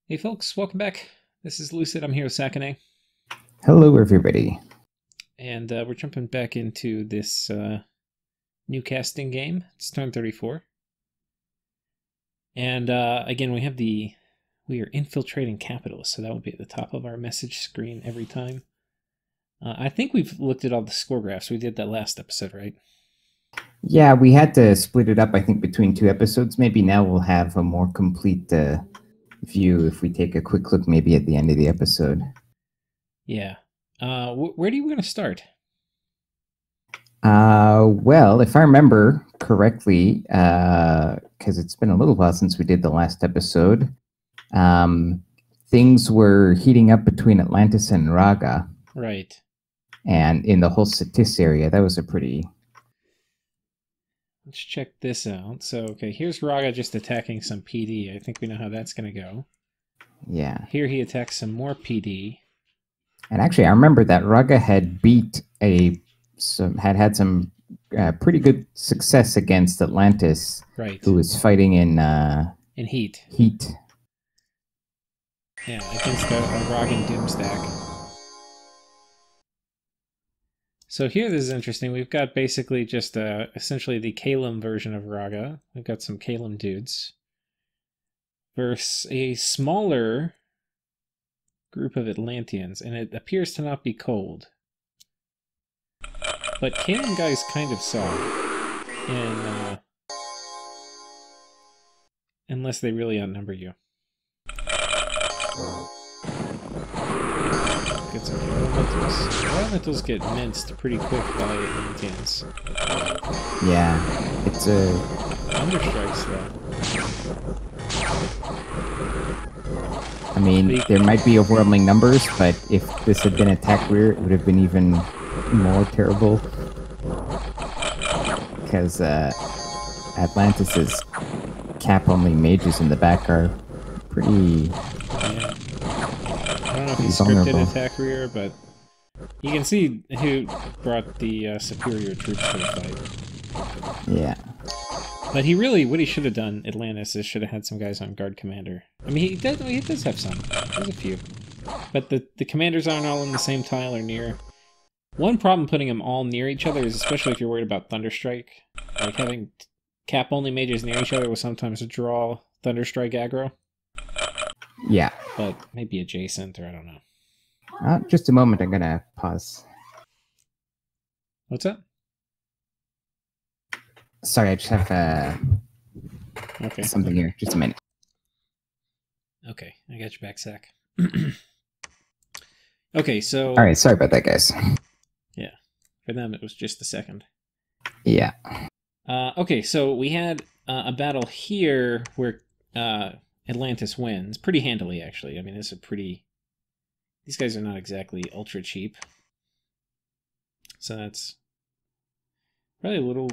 Hey folks, welcome back. This is Lucid. I'm here with Sakane, Hello, everybody. and we're jumping back into this new casting game. It's turn 34, and again we are infiltrating capitalists, so that will be at the top of our message screen every time. I think we've looked at all the score graphs. We did that last episode, right? Yeah, we had to split it up, I think, between two episodes. Maybe now we'll have a more complete view if we take a quick look maybe at the end of the episode. Yeah. Where do you want to start? Well, if I remember correctly, because it's been a little while since we did the last episode, things were heating up between Atlantis and Raga, Right. and in the whole Satis area. That was a pretty... Let's check this out. So, okay, here's Raga just attacking some PD. I think we know how that's going to go. Yeah. Here he attacks some more PD. And actually, I remember that Raga had had some pretty good success against Atlantis, Right. who was fighting in Heat. Heat. Yeah, against a Ragan Doomstack. So here this is interesting. We've got basically just essentially the Kalem version of Raga. We've got some Kalem dudes. Versus a smaller group of Atlanteans, and it appears to not be cold. But Kalem guys kind of suck. And unless they really outnumber you. Get some elementals. Elementals get minced pretty quick by Atlanteans. Yeah, it's a... Thunderstrikes, though. I mean, there might be overwhelming numbers, but if this had been attack rear, it would have been even more terrible. Because Atlantis's cap-only mages in the back are pretty... Yeah. I don't know if he scripted attack rear, but you can see who brought the superior troops to the fight. Yeah. But what he should have done, Atlantis, is should have had some guys on guard commander. I mean, he does have some. There's a few. But the commanders aren't all in the same tile or near. One problem putting them all near each other is, especially if you're worried about Thunderstrike, like having cap-only mages near each other will sometimes draw Thunderstrike aggro. Yeah. But maybe adjacent, or I don't know. Just a moment, I'm gonna pause. What's up? Sorry, I just have Okay. something here. Just a minute. Okay, I got your back, Sack. Okay, so... Alright, sorry about that, guys. Yeah, for them it was just a second. Yeah. Okay, so we had a battle here where Atlantis wins. Pretty handily, actually. I mean, this is these guys are not exactly ultra cheap. So that's probably a little...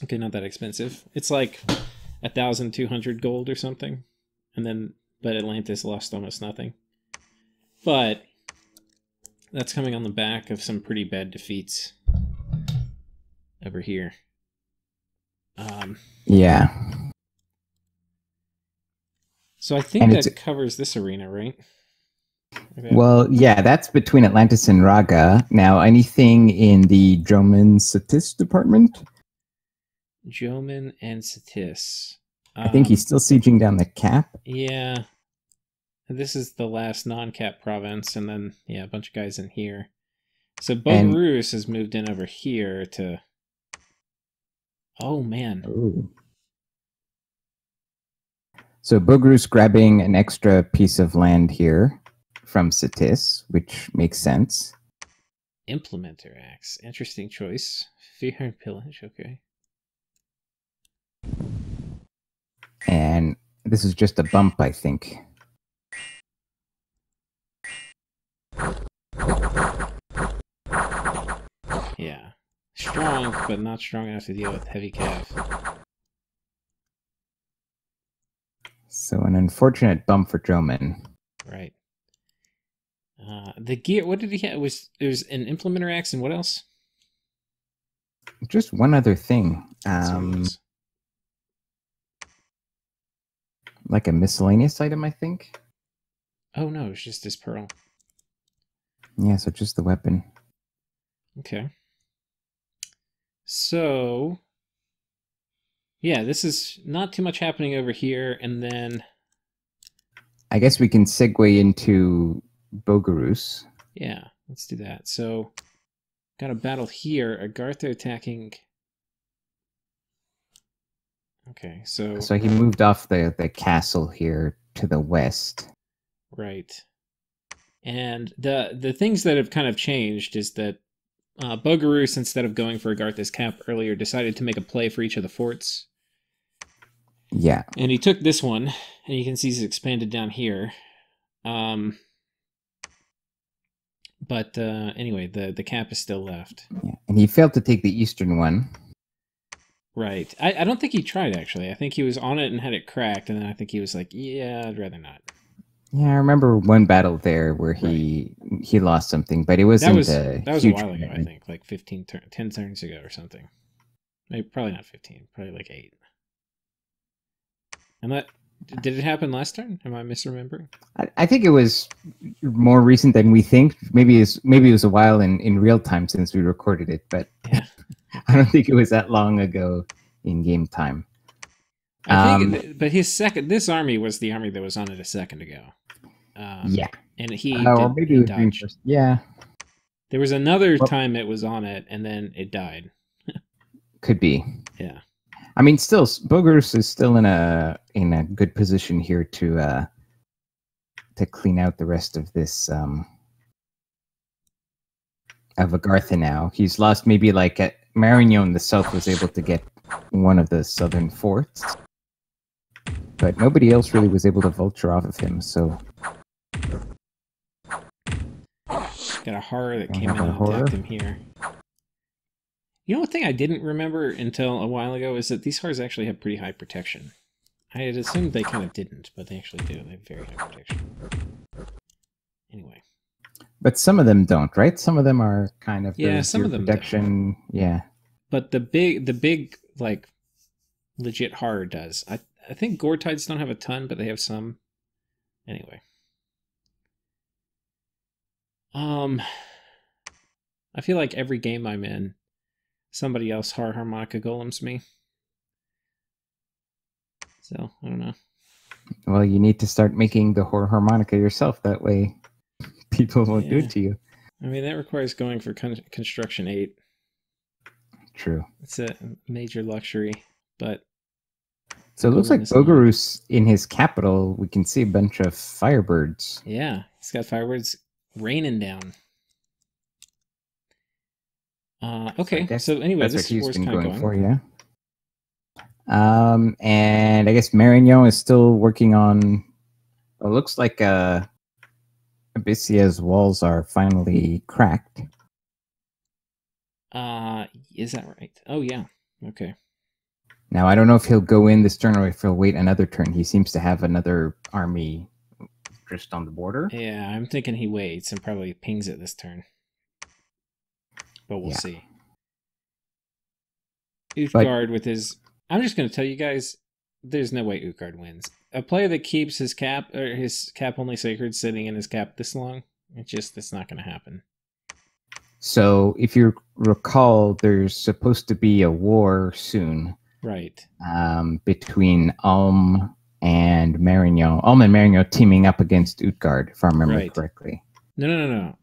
Okay, not that expensive. It's like 1,200 gold or something. But Atlantis lost almost nothing. But that's coming on the back of some pretty bad defeats over here. Yeah. So I think that covers this arena, right? Okay. Well, yeah, that's between Atlantis and Raga. Now, anything in the Droman Satis department? Joman and Satis. I think he's still sieging down the cap. Yeah. This is the last non-cap province, and then, yeah, a bunch of guys in here. So Bogoroos has moved in over here to... Oh, man. Ooh. So Bogoroos grabbing an extra piece of land here from Satis, which makes sense. Implementer Axe. Interesting choice. Fear and Pillage, okay. And this is just a bump, I think. Yeah. Strong, but not strong enough to deal with heavy cav. So an unfortunate bump for Droman. Right. The gear, what did he have? There's an Implementer Axe and what else? Just one other thing. Like a miscellaneous item, I think. Oh no, it's just this pearl. Yeah, so just the weapon. Okay. So, yeah, this is not too much happening over here, and then... I guess we can segue into Bogoroos. Yeah, let's do that. So, got a battle here. Agartha attacking... Okay, so... So he moved off the castle here to the west. Right. And the things that have kind of changed is that Bogoroos, instead of going for Agartha's cap earlier, decided to make a play for each of the forts. Yeah. And he took this one, and you can see he's expanded down here. But anyway, the cap is still left. Yeah. And he failed to take the eastern one. Right. I don't think he tried, actually. I think he was on it and had it cracked, and then I think he was like, yeah, I'd rather not. Yeah, I remember one battle there where he lost something, but it wasn't that was huge a while ago, commitment. I think, like 10 turns ago or something. Maybe, probably not 15, probably like 8. And that did it happen last turn? Am I misremembering? I think it was more recent than we think. Maybe it was a while in real time since we recorded it, but Yeah. I don't think it was that long ago in game time. I think, but this army was the army that was on it a second ago. Yeah. And he Or maybe it was dodged. first. Yeah. There was another time it was on it, and then it died. Could be. Yeah. I mean, still, Bogoroos is still in a good position here to clean out the rest of this of Agartha now. He's lost maybe like at Marignon in the south was able to get one of the southern forts, but nobody else really was able to vulture off of him. So got a horror that Don't came in have a and horror? attacked him here. You know, one thing I didn't remember until a while ago is that these horrors actually have pretty high protection. I had assumed they kind of didn't, but they actually do. They have very high protection. Anyway. but some of them don't, right? Some of them are kind of Yeah, there's some your of them protection. Yeah. But the big, like, legit horror does. I think Gore Tides don't have a ton, but they have some. Anyway. I feel like every game I'm in, somebody else horror harmonica golems me. So, I don't know. Well, you need to start making the horror harmonica yourself. That way, people won't do Yeah. it to you. I mean, that requires going for construction 8. True. It's a major luxury, but So it looks like Golem is not. Bogoroos in his capital. We can see a bunch of firebirds. yeah, he's got fireworks raining down. Okay, guess so anyway, That's this what he's war's been kind of going going. for, yeah. And I guess Marignon is still working on. It looks like Abyssia's walls are finally cracked. Is that right? Oh yeah. Okay. Now I don't know if he'll go in this turn or if he'll wait another turn. He seems to have another army just on the border. Yeah, I'm thinking he waits and probably pings it this turn. But we'll Yeah. see. Utgard with his... I'm just going to tell you guys, there's no way Utgard wins. A player that keeps his cap, or his cap only sacred sitting in his cap this long, it's not going to happen. So if you recall, there's supposed to be a war soon. Right. Between Ulm and Marignon. Ulm and Marignon teaming up against Utgard, if I remember Right. correctly. No.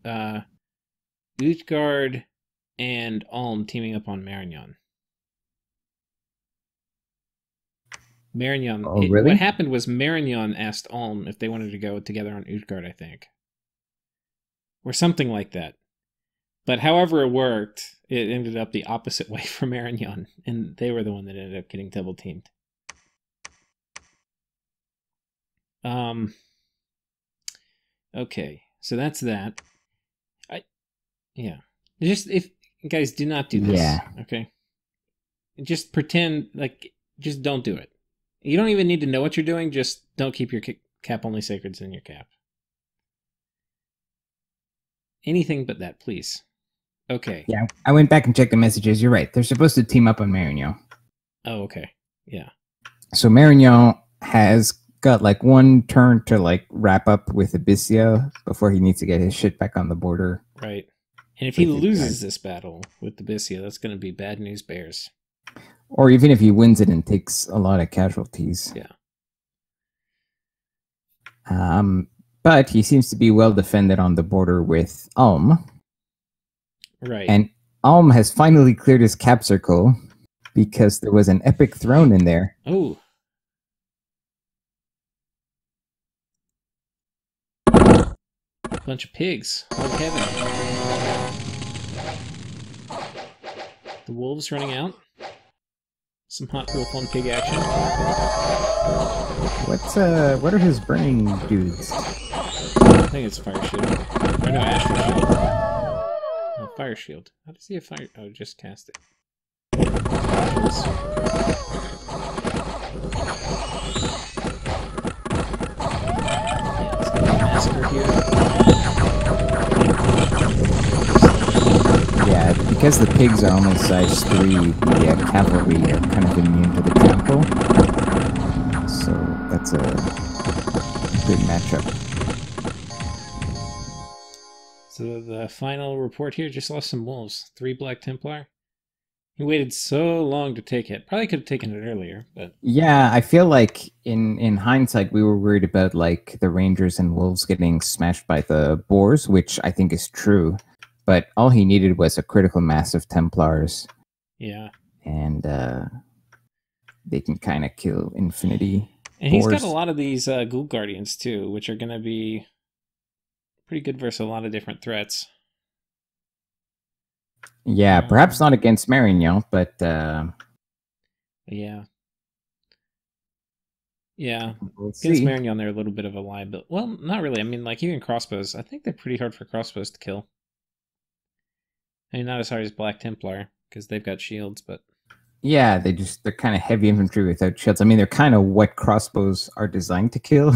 Utgard and Ulm teaming up on Marignon. Marignon. Oh, really? What happened was Marignon asked Ulm if they wanted to go together on Utgard, I think. Or something like that. But however it worked, it ended up the opposite way for Marignon, and they were the one that ended up getting double teamed. Okay, so that's that. Just if guys do not do this. Yeah. Okay. Just pretend just don't do it. You don't even need to know what you're doing. Just don't keep your cap only sacreds in your cap. Anything but that, please. Okay. Yeah, I went back and checked the messages. You're right. They're supposed to team up on Marignon. Oh, okay. Yeah. So Marignon has got like one turn to like wrap up with Abyssia before he needs to get his shit back on the border. Right. And if he loses this battle with Abyssia, that's going to be bad news bears. Or even if he wins it and takes a lot of casualties. Yeah. But he seems to be well defended on the border with Ulm. Right. And Ulm has finally cleared his cap circle because there was an epic throne in there. Oh. Bunch of pigs. Oh, heaven. The wolves running out. Some hot wolf on pig action. What are his burning dudes? I think it's fire shield. Or no, astral shield. Oh, fire shield. How does he have fire? Oh, just cast it. Yeah, let's get a massacre here. Yeah, because the pigs are only size 3, the cavalry are kind of immune to the trample. So that's a good matchup. So the final report here just lost some wolves. 3 Black Templar. He waited so long to take it. Probably could have taken it earlier, but yeah, I feel like in hindsight we were worried about like the Rangers and Wolves getting smashed by the Boars, which I think is true. But all he needed was a critical mass of Templars. Yeah. And they can kind of kill Infinity. And Boars. He's got a lot of these Ghoul Guardians too, which are going to be pretty good versus a lot of different threats. Yeah, perhaps not against Marignan, but yeah. Yeah. We'll Against see. Marignan, they're a little bit of a liability. Well, not really. I mean, like, even crossbows, I think they're pretty hard for crossbows to kill. I mean, not as hard as Black Templar, because they've got shields, but... Yeah, they're kind of heavy infantry without shields. I mean, they're kind of what crossbows are designed to kill.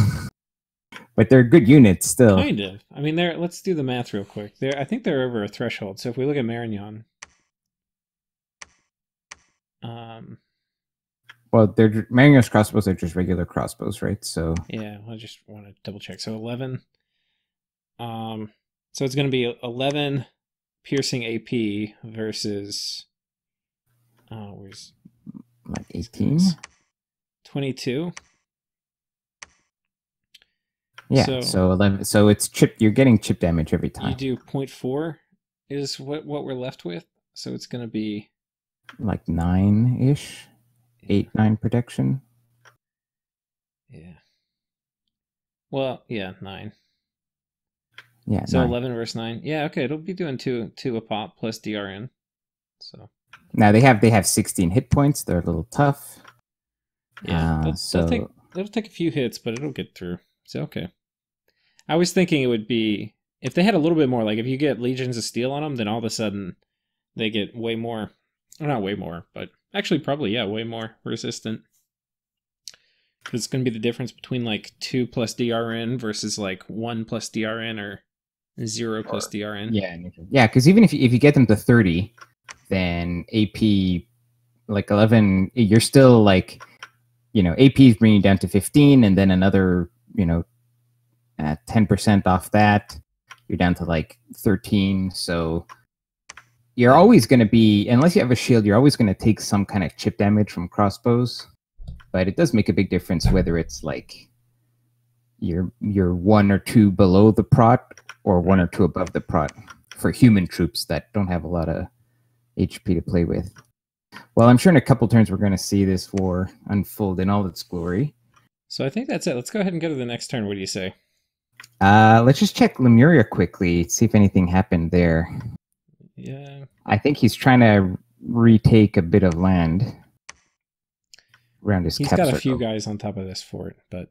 But they're good units still. Kind of. I mean, let's do the math real quick. I think they're over a threshold. So if we look at Marignan... Well, Marignan's crossbows are just regular crossbows, right? So yeah, I just want to double check. So 11. So it's going to be 11 piercing AP versus where's like 18? 22. Yeah, so 11. So it's chip. You're getting chip damage every time. You do 0.4 is what we're left with. So it's going to be like 9-ish. 8-9 protection. Yeah. Well, yeah, 9. Yeah. So 9. 11 versus 9. Yeah, okay, it'll be doing 2 a pop plus DRN. So now they have 16 hit points. They're a little tough. Yeah, it'll take a few hits, but it'll get through. So okay. I was thinking it would be if they had a little bit more. Like if you get Legions of Steel on them, then all of a sudden they get way more. Or not way more, but actually probably, yeah, way more resistant. Because it's going to be the difference between like 2 plus DRN versus like 1 plus DRN or 0 plus DRN. Yeah, because even if you get them to 30, then AP like 11, you're still like, AP is bringing you down to 15, and then another, 10% off that, you're down to like 13. So you're always going to be, unless you have a shield, you're always going to take some kind of chip damage from crossbows. But it does make a big difference whether it's like you're 1 or 2 below the prot or 1 or 2 above the prot for human troops that don't have a lot of HP to play with. Well, I'm sure in a couple turns we're going to see this war unfold in all its glory. So I think that's it. Let's go ahead and go to the next turn. What do you say? Let's just check Lemuria quickly, see if anything happened there. Yeah. I think he's trying to retake a bit of land around his cap circle. He's got a few guys on top of this fort, but...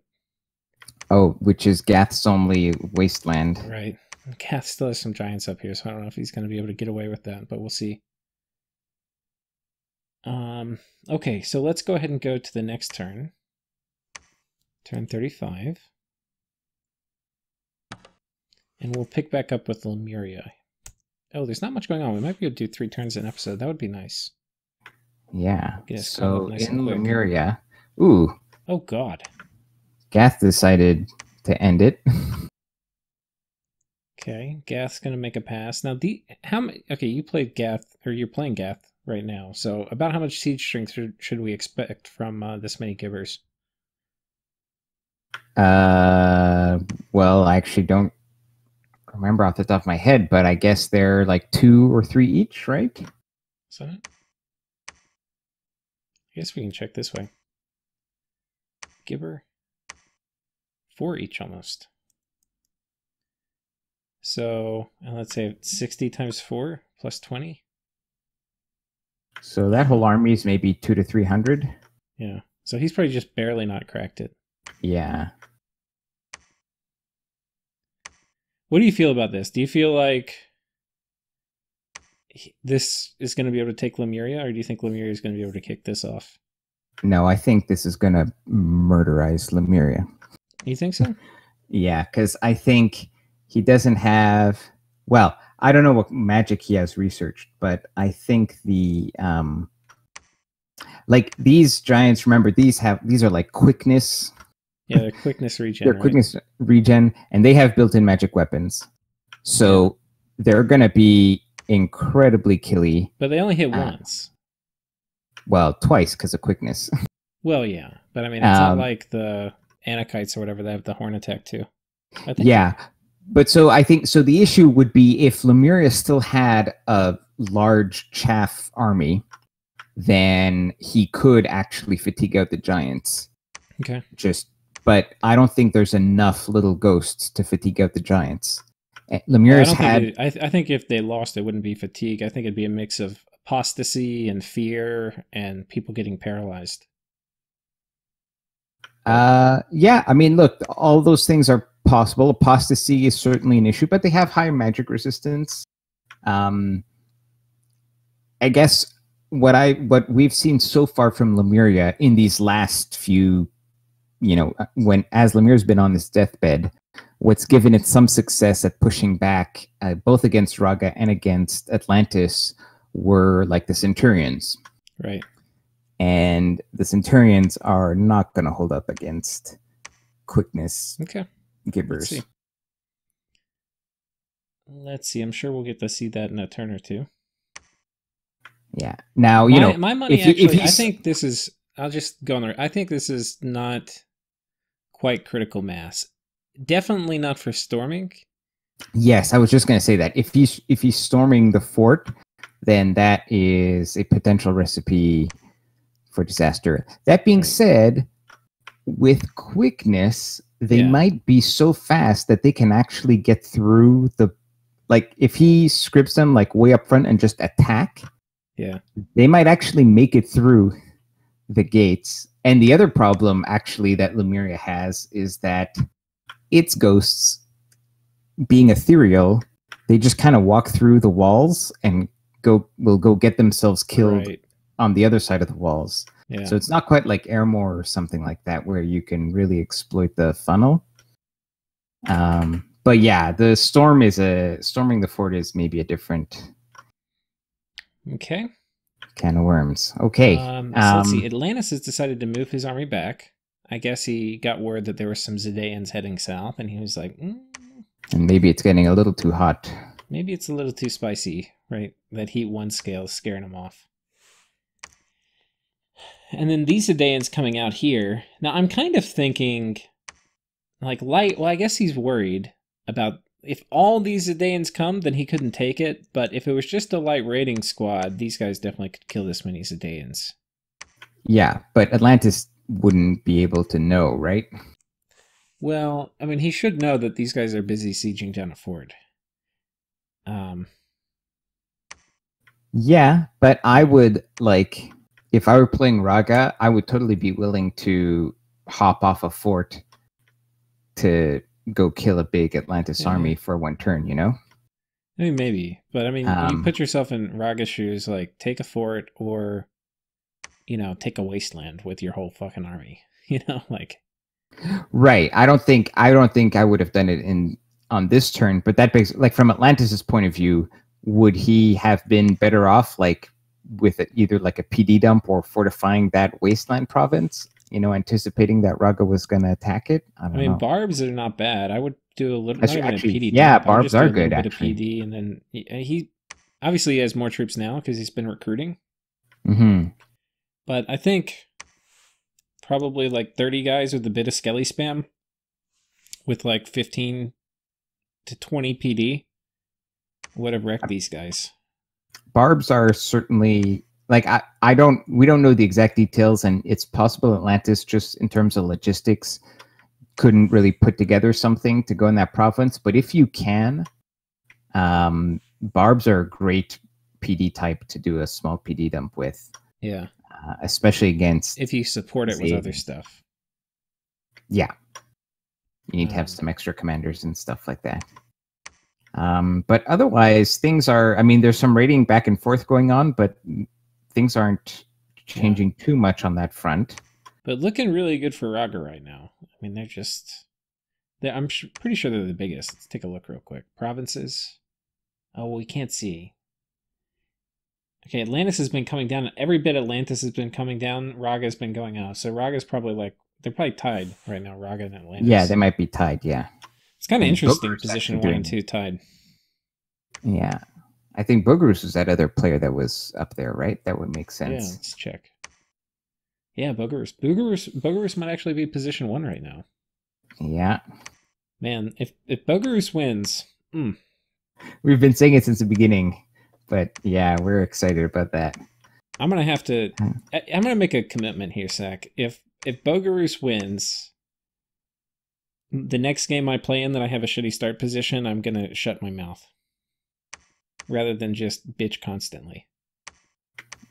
Oh, which is Gath's only wasteland. Right. Gath still has some giants up here, so I don't know if he's going to be able to get away with that, but we'll see. Okay, so let's go ahead and go to the next turn. Turn 35. And we'll pick back up with Lemuria. Oh, there's not much going on. We might be able to do 3 turns an episode. That would be nice. Yeah. Yes, so nice in Lemuria... Ooh. Oh, God. Gath decided to end it. Okay, Gath's gonna make a pass. Now, okay, you played Gath, or you're playing Gath right now. So, about how much siege strength should we expect from this many Gibbers? Well, I actually don't remember off the top of my head, but I guess they're like 2 or 3 each, right? Is that it? I guess we can check this way. Gibber. 4 each almost. So, let's say 60 times 4 plus 20. So that whole army is maybe 200 to 300. Yeah. So he's probably just barely not cracked it. Yeah. What do you feel about this? Do you feel like this is going to be able to take Lemuria, or do you think Lemuria is going to be able to kick this off? No, I think this is going to murderize Lemuria. You think so? Yeah, because I think he doesn't have... Well, I don't know what magic he has researched, but I think the... like, these giants, remember, these are like quickness... Yeah, they're quickness regen. They're quickness regen, and they have built-in magic weapons. So they're going to be incredibly killy. But they only hit once. Well, twice because of quickness. Well, yeah. But I mean, it's not like the Anakites or whatever. They have the horn attack too. I think. Yeah. But so I think, so the issue would be if Lemuria still had a large chaff army, then he could actually fatigue out the giants. Okay. But I don't think there's enough little ghosts to fatigue out the giants. Lemuria's I think if they lost, it wouldn't be fatigue. I think it'd be a mix of apostasy and fear and people getting paralyzed. Yeah, I mean, look, all those things are possible. Apostasy is certainly an issue, but they have high magic resistance. I guess what we've seen so far from Lemuria in these last few, as Lemuria's been on this deathbed, what's given it some success at pushing back, both against Raga and against Atlantis, were like the Centurions. Right. And the Centurions are not going to hold up against quickness gibbers. Let's see. I'm sure we'll get to see that in a turn or two. Yeah. Now, my money I think this is, I'll just go on there. I think this is not quite critical mass. Definitely not for storming. Yes, I was just going to say that. If he's storming the fort, then that is a potential recipe for disaster. That being said, with quickness, they might be so fast that they can actually get through if he scripts them like way up front and just attack, they might actually make it through the gates. And the other problem actually that Lemuria has is that its ghosts, being ethereal, they just kind of walk through the walls and will go get themselves killed on the other side of the walls. Yeah. So it's not quite like Airmore or something like that where you can really exploit the funnel. But yeah, the storming the fort is maybe a different can of worms. Okay. So let's see. Atlantis has decided to move his army back. I guess he got word that there were some Zedaeans heading south, and he was like, and maybe it's getting a little too hot. Maybe it's a little too spicy, right? That heat 1 scale is scaring him off. And then these Zedaeans coming out here. Now, I'm kind of thinking, light. Well, I guess he's worried about if all these Zedaeans come, then he couldn't take it. But if it was just a light raiding squad, these guys definitely could kill this many Zedaeans. Yeah, but Atlantis wouldn't be able to know, right? Well, I mean, he should know that these guys are busy sieging down a fort. Yeah, but I would, if I were playing Raga, I would totally be willing to hop off a fort to go kill a big Atlantis army for 1 turn, I mean, maybe. But, I mean, you put yourself in Raga's shoes, take a fort or, take a wasteland with your whole fucking army, Right. I don't think I would have done it on this turn, but that begs, from Atlantis's point of view, would he have been better off, with either a PD dump or fortifying that wasteland province? anticipating that Raga was going to attack it. I don't know. Barbs are not bad. I would do a little, not even Actually, a PD yeah, dump. I would barbs just do are a little good, bit actually. of PD, and then he obviously has more troops now because he's been recruiting. Mm-hmm. But I think probably like 30 guys with a bit of skelly spam with like 15 to 20 PD would have wrecked these guys. Barbs are certainly like we don't know the exact details, and it's possible Atlantis, just in terms of logistics, couldn't really put together something to go in that province. But if you can, barbs are a great PD type to do a small PD dump with. Yeah. Especially against... if you support it with other stuff. Yeah. You need to have some extra commanders and stuff like that. But otherwise, things are... I mean, there's some raiding back and forth going on, but things aren't changing too much on that front. But looking really good for Raga right now. I mean, they're just... I'm pretty sure they're the biggest. Let's take a look real quick. Provinces. Oh, well, we can't see. Okay, Atlantis has been coming down. Every bit Atlantis has been coming down. Raga's been going up. So Raga's probably like... they're probably tied right now, Raga and Atlantis. Yeah, they might be tied, yeah. It's kind of interesting, position 1 and 2 tied. Yeah. I think Bogoroos was that other player that was up there, right? That would make sense. Yeah, let's check. Yeah, Bogoroos. Bogoroos might actually be position 1 right now. Yeah. Man, if Bogoroos wins... We've been saying it since the beginning, but yeah, we're excited about that. I'm going to have to... I'm going to make a commitment here, Zach. If Bogoroos wins, the next game I play in that I have a shitty start position, I'm going to shut my mouth. Rather than just bitch constantly.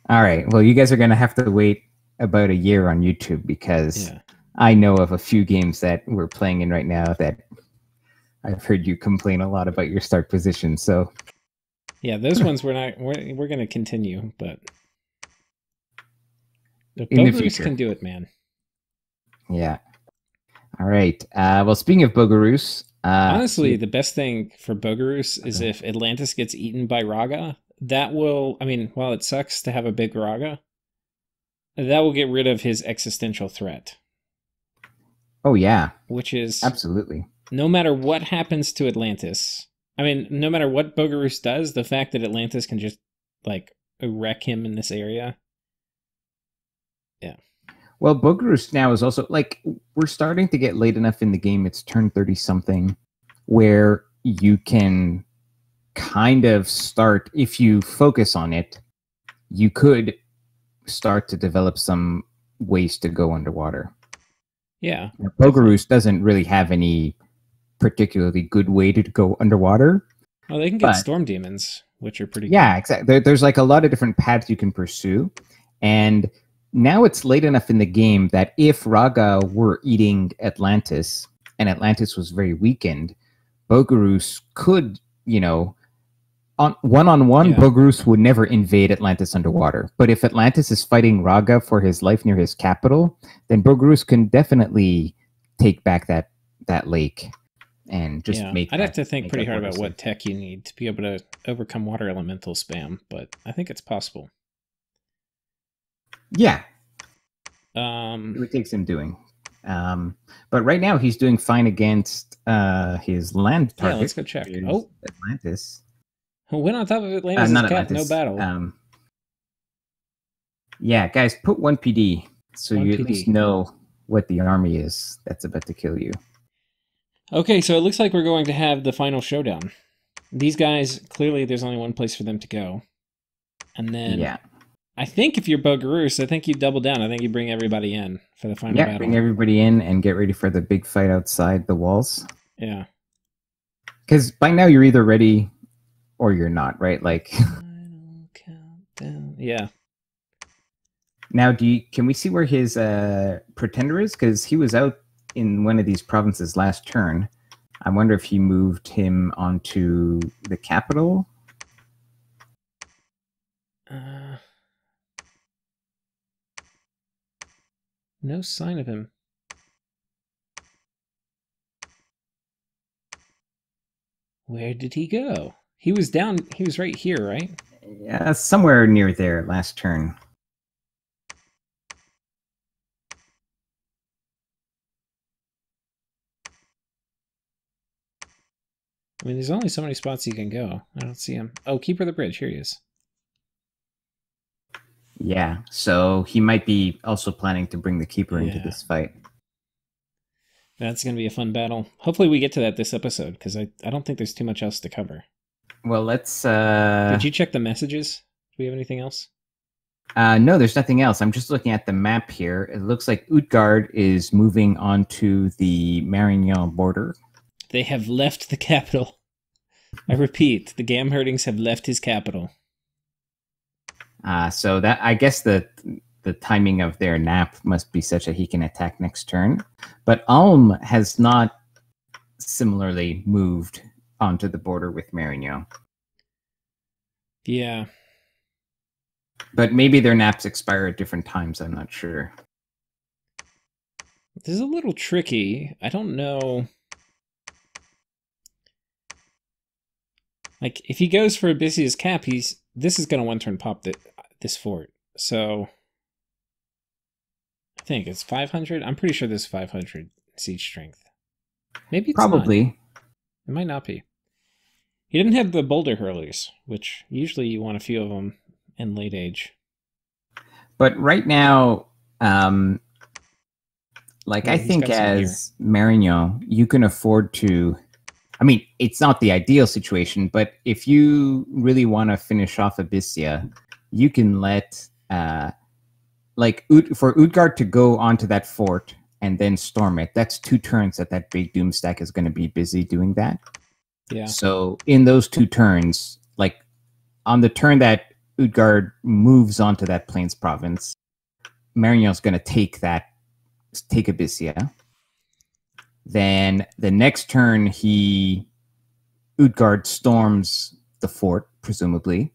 All right. Well, you guys are going to have to wait about a year on YouTube, because I know of a few games that we're playing in right now that I've heard you complain a lot about your start position. So yeah, those ones we're going to continue, but in the future can do it, man. Yeah. All right. Well, speaking of Bogoroos, honestly, the best thing for Bogoroos is if Atlantis gets eaten by Raga. That will, I mean, while it sucks to have a big Raga, that will get rid of his existential threat. Oh, yeah. Which is... absolutely. No matter what happens to Atlantis, I mean, no matter what Bogoroos does, the fact that Atlantis can just, like, wreck him in this area. Yeah. Well, Bogoroos now is also, like, we're starting to get late enough in the game, it's turn 30-something, where you can kind of start, if you focus on it, you could start to develop some ways to go underwater. Yeah. Bogoroos doesn't really have any particularly good way to go underwater. Well, they can get storm demons, which are pretty good. Yeah, exactly. There's like a lot of different paths you can pursue. And now it's late enough in the game that if Raga were eating Atlantis and Atlantis was very weakened, Bogoroos could, on one-on-one, Bogoroos would never invade Atlantis underwater. But if Atlantis is fighting Raga for his life near his capital, then Bogoroos can definitely take back that lake and just make... I'd have to think pretty hard about what tech you need to be able to overcome water elemental spam, but I think it's possible. Yeah. It would take some doing. But right now he's doing fine against his land target. Yeah, let's go check. Oh, Atlantis. Went on top of Atlantis. Not Atlantis. No battle. Yeah, guys, put 1 PD so you at least know what the army is that's about to kill you. Okay, so it looks like we're going to have the final showdown. These guys, clearly there's only one place for them to go. And then I think if you're Bogoroos, I think you double down. I think you bring everybody in for the final battle. Bring everybody in and get ready for the big fight outside the walls. Yeah. Because by now you're either ready or you're not, right? Like... final countdown. Yeah. Now, can we see where his pretender is? Because he was out in one of these provinces last turn. I wonder if he moved him onto the capital. No sign of him. Where did he go? He was down. He was right here, right? Yeah, somewhere near there last turn. I mean, there's only so many spots you can go. I don't see him. Oh, Keeper of the Bridge. Here he is. Yeah, so he might be also planning to bring the Keeper into this fight. That's going to be a fun battle. Hopefully we get to that this episode, because I don't think there's too much else to cover. Well, let's... Did you check the messages? Do we have anything else? No, there's nothing else. I'm just looking at the map here. It looks like Utgard is moving onto the Marignan border. They have left the capital. I repeat, the Gamherdings have left his capital. So that I guess the timing of their nap must be such that he can attack next turn. But Ulm has not similarly moved onto the border with Marignan. Yeah. But maybe their naps expire at different times, I'm not sure. This is a little tricky. I don't know. Like, if he goes for Abyssea's cap, this is going to one-turn pop this fort. So, I think it's 500. I'm pretty sure this is 500 siege strength. Maybe it's probably not. It might not be. He didn't have the boulder hurlers, which usually you want a few of them in late age. But right now, I think as Marignan, you can afford to... I mean, it's not the ideal situation, but if you really want to finish off Abyssea, you can let, for Utgard to go onto that fort and then storm it. That's 2 turns that big Doomstack is going to be busy doing that. Yeah. So in those 2 turns, like on the turn that Utgard moves onto that Plains province, Marignan's going to take Abyssea. Then the next turn, Utgard storms the fort, presumably.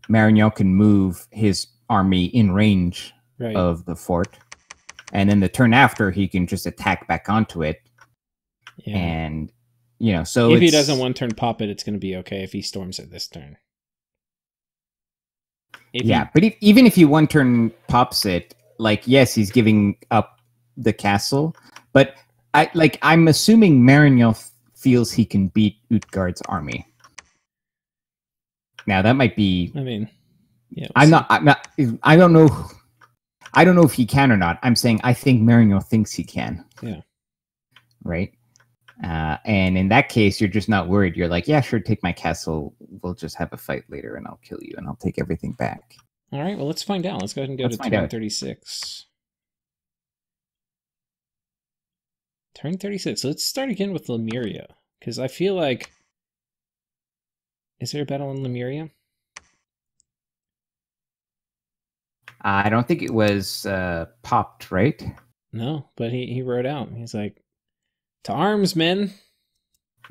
Marignan can move his army in range of the fort. And then the turn after, he can just attack back onto it. Yeah. And, so if he doesn't one-turn pop it, it's going to be okay if he storms it this turn. But even if he one-turn pops it, yes, he's giving up the castle, but... I'm assuming Marignan feels he can beat Utgard's army. Now that might be. I mean, yeah. I don't know. I don't know if he can or not. I'm saying I think Marignan thinks he can. Yeah. Right. And in that case, you're just not worried. You're like, yeah, sure, take my castle. We'll just have a fight later, and I'll kill you, and I'll take everything back. All right. Well, let's find out. Let's go ahead and go to turn 36. Turn 36. Let's start again with Lemuria, because I feel like... Is there a battle in Lemuria? I don't think it was popped, right? No, but he wrote out. He's like, to arms, men!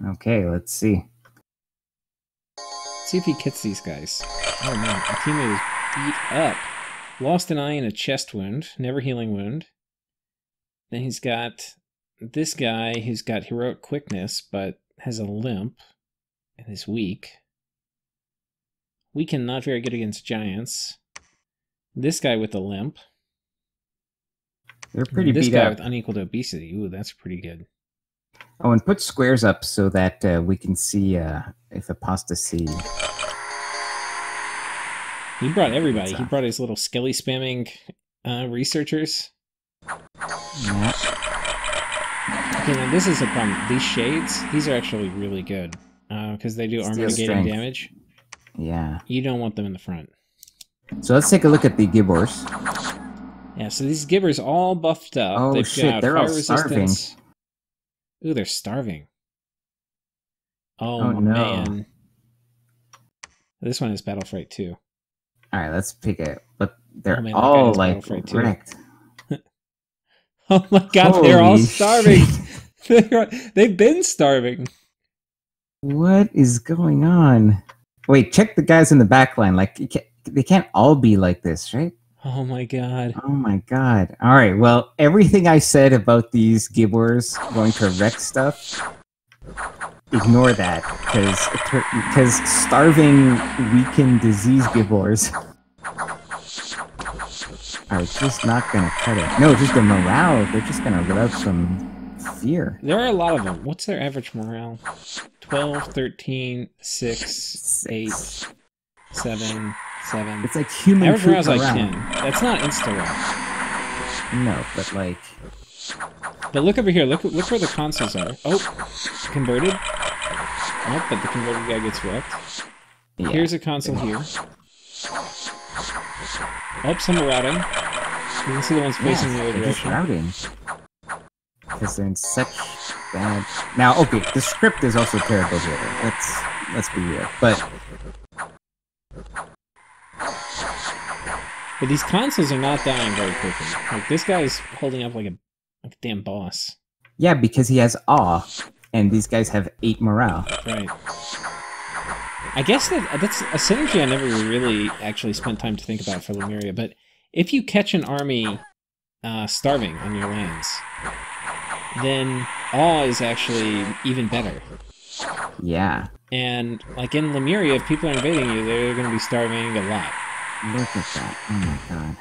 Okay, let's see. Let's see if he kits these guys. Oh man, my teammate is beat up. Lost an eye and a chest wound. Never healing wound. Then he's got... this guy who's got heroic quickness, but has a limp and is weak. Weak and not very good against giants. This guy with a limp. They're pretty beat up. This guy with unequaled obesity. Ooh, that's pretty good. Oh, and put squares up so that we can see if apostasy... He brought everybody. He brought his little skelly spamming researchers. Yeah. Okay, now this is a problem. These shades, these are actually really good because they do armor negating damage. Yeah. You don't want them in the front. So let's take a look at the Gibbors. Yeah, so these Gibbors all buffed up. Oh, shit, they're all starving. Ooh, they're starving. Oh no. Man. This one is Battle Fright too. All right, let's pick it. But they're all like wrecked. Oh my god, Holy they're all starving. They've been starving. What is going on? Wait, check the guys in the back line. Like, they can't all be like this, right? Oh my god. Oh my god. All right, well, everything I said about these Gibbors going to wreck stuff, ignore that, because starving, weakened, diseased Gibbors are just not going to cut it. No, just the morale, they're just going to rub some fear. There are a lot of them. What's their average morale? 12, 13, 6, 8, 7, 7. It's like human average morale's like morale. 10. That's not insta-roll. No, but like... But look over here. Look where the consoles are. Oh, converted. Oh, but the converted guy gets wrecked. Yeah. Here's a console here. Oh, some are routing. You can see the ones facing the other they're just direction. routing. Because they're in such bad... Now, okay, the script is also terrible here. Let's be real. But these consoles are not dying very quickly. Like, this guy's holding up like a damn boss. yeah, because he has awe, and these guys have 8 morale. Right. I guess that's a synergy I never really actually spent time to think about for Lemuria, but if you catch an army starving on your lands, then awe is actually even better. Yeah. And, like, in Lemuria, if people are invading you, they're going to be starving a lot. Look at that. Oh my god.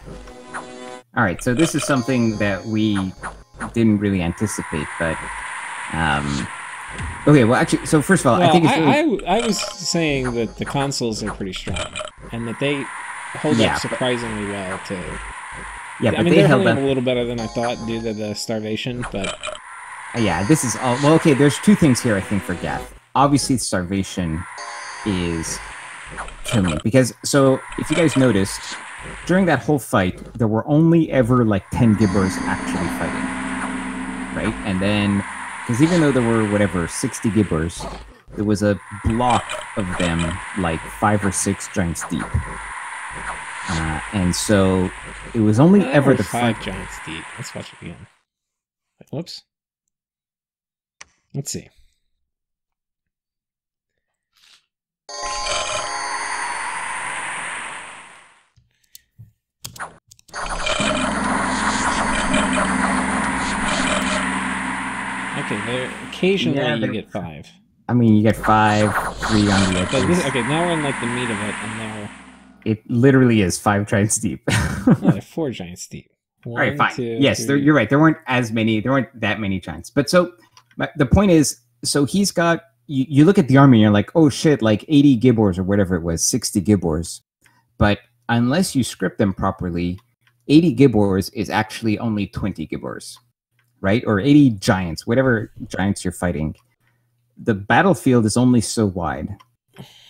Alright, so this is something that we didn't really anticipate, but... okay, well, actually, so first of all, Well, I think it's really... I was saying that the consoles are pretty strong, and that they hold up surprisingly well, too. Yeah, but I mean, they they're held holding up... up a little better than I thought due to the starvation, but... Yeah, this is all... Well, okay, there's 2 things here, I think, for Gath. Obviously, starvation is killing it. Because, so, if you guys noticed, during that whole fight, there were only ever, like, 10 gibbers actually fighting. Right? And then, because even though there were, whatever, 60 gibbers, there was a block of them, like, 5 or 6 giants deep. And so, it was only ever the 5 giants deep. Let's watch it again. Whoops. Let's see. Okay, there occasionally you get 5. I mean, you get 5, 3 on the edges. But this, okay, now we're in like the meat of it, and now it literally is 5 giants deep. oh, they're 4 giants deep. All right, fine. 2, yes, 3. you're right. There weren't that many giants. But so the point is, so he's got. You look at the army, and you're like, oh shit, like 80 gibbors or whatever it was, 60 gibbors. But unless you script them properly, 80 gibbors is actually only 20 gibbors, right? Or 80 giants, whatever giants you're fighting. The battlefield is only so wide.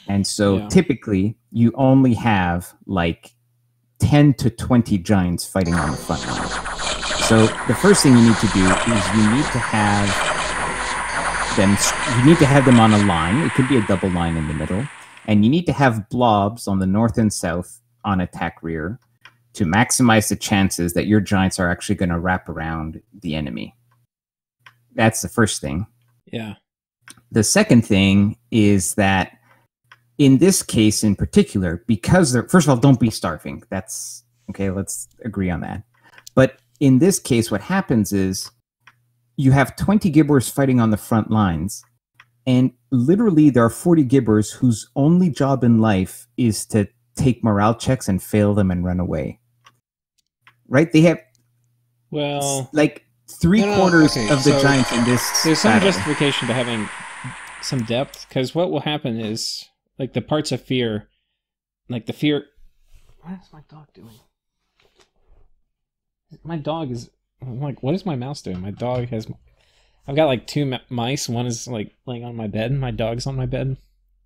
And so typically you only have like 10 to 20 giants fighting on the front line. So the first thing you need to do is you need to have them on a line. It could be a double line in the middle. And you need to have blobs on the north and south on attack rear to maximize the chances that your giants are actually going to wrap around the enemy. That's the first thing. Yeah. The second thing is that in this case in particular, because they're, first of all, don't be starving. That's okay. Let's agree on that. But in this case, what happens is you have 20 gibbers fighting on the front lines, and literally there are 40 gibbers whose only job in life is to take morale checks and fail them and run away. Right? They have like three-quarters of the giants in this There's some battle. justification to having some depth, because what will happen is, like, the parts of fear, like the fear... What is my dog doing? My dog is... I'm like, what is my mouse doing? My dog has... I've got, like, 2 mice. One is, like, laying on my bed. My dog's on my bed.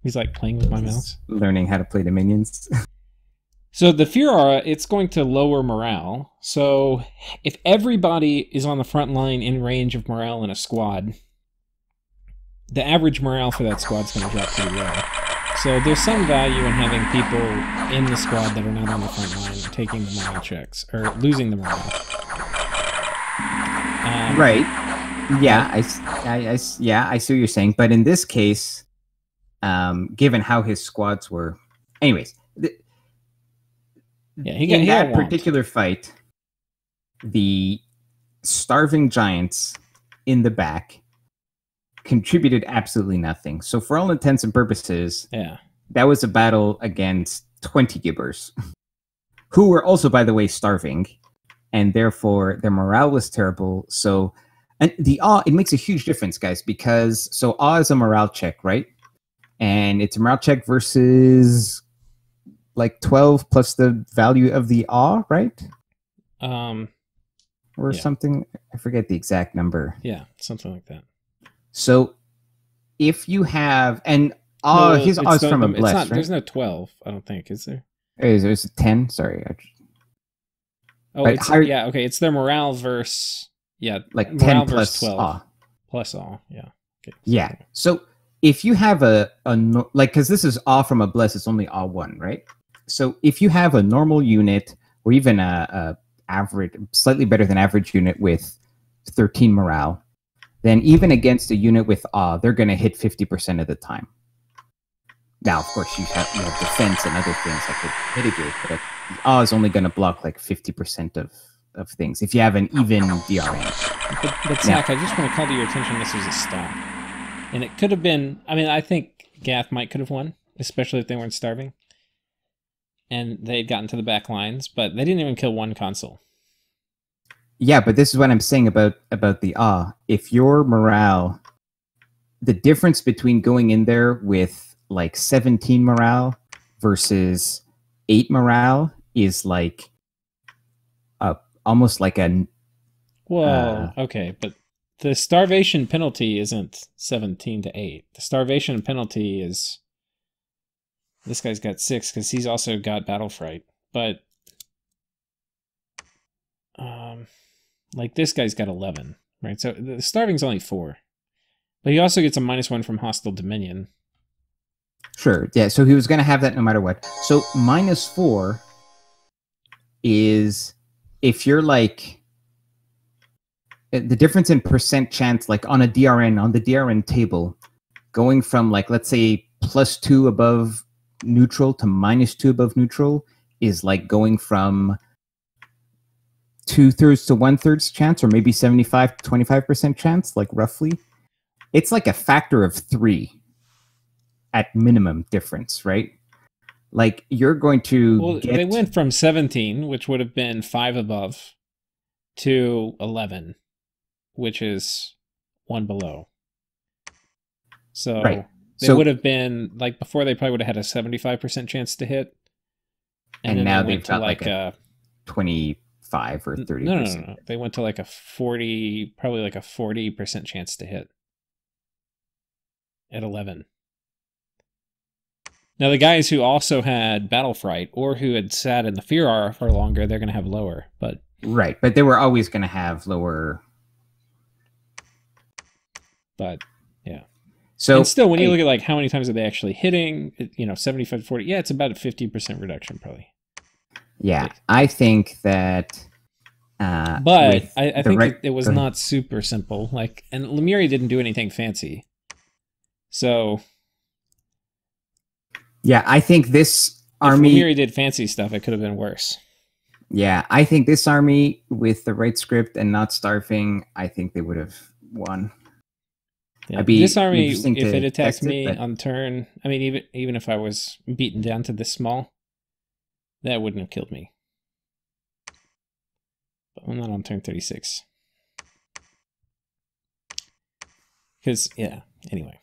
He's, like, playing with my mouse. Learning how to play the minions. So the fear aura, it's going to lower morale. So if everybody is on the front line in range of morale in a squad, the average morale for that squad's going to drop pretty low. So there's some value in having people in the squad that are not on the front line taking the morale checks, or losing the morale. Right. Yeah, I see what you're saying. But in this case, given how his squads were... Anyways, in that particular fight, the starving giants in the back contributed absolutely nothing. So for all intents and purposes, that was a battle against 20 gibbers, who were also, by the way, starving, and therefore their morale was terrible. So And the awe, it makes a huge difference, guys, because so awe is a morale check, right? And it's a morale check versus like 12 plus the value of the awe, right? Or something. I forget the exact number. Yeah, something like that. So if you have, and his awe is from a bless, right? There's no 12, I don't think, is there? There's a 10. Sorry. Okay. It's their morale versus like morale 10 plus 12 awe. Plus awe. Yeah. Okay. Yeah. So if you have because this is awe from a bless, it's only awe 1, right? So if you have a normal unit or even a average, slightly better than average unit with 13 morale, then even against a unit with awe, they're going to hit 50% of the time. Now, of course, you have defense and other things that could mitigate, but awe is only going to block like 50% of things if you have an even DRN. But Zach, I just want to call to your attention this was a stop. And it could have been, I mean, I think Gath could have won, especially if they weren't starving. And they'd gotten to the back lines, but they didn't even kill one console. Yeah, but this is what I'm saying about the awe. If your morale, the difference between going in there with like 17 morale versus 8 morale is like almost like a... Well, okay, but the starvation penalty isn't 17 to 8. The starvation penalty is... This guy's got 6 because he's also got Battle Fright. But... like this guy's got 11, right? So the starving's only 4. But he also gets a -1 from Hostile Dominion. Sure, yeah, so he was going to have that no matter what. So -4 is if you're like... The difference in percent chance, like on the DRN table, going from like, let's say, +2 above neutral to -2 above neutral is like going from 2/3 to 1/3 chance, or maybe 75 to 25% chance, like roughly. It's like a factor of 3 at minimum difference, right? Like you're going to they went from 17, which would have been 5 above, to 11, which is 1 below. So they would have been, like before they probably would have had a 75% chance to hit. And now they've got like a 25 or 30%. No. They went to like a 40, probably like a 40% chance to hit at 11. Now the guys who also had Battle Fright or who had sat in the Fear Aura for longer, they're going to have lower, but... Right, but they were always going to have lower... But, yeah. So and still, when you look at like how many times are they actually hitting, 75 to 40, yeah, it's about a 50% reduction probably. Yeah, I think that... but I think it was not super simple. Like, and Lemuria didn't do anything fancy. So... Yeah, I think this army... If Lemuria did fancy stuff, it could have been worse. Yeah, I think this army, with the right script and not starving, I think they would have won. Yeah, this army, if it attacked me on turn, I mean, even if I was beaten down to this small, that wouldn't have killed me. But I'm not on turn 36. Because, yeah, anyway.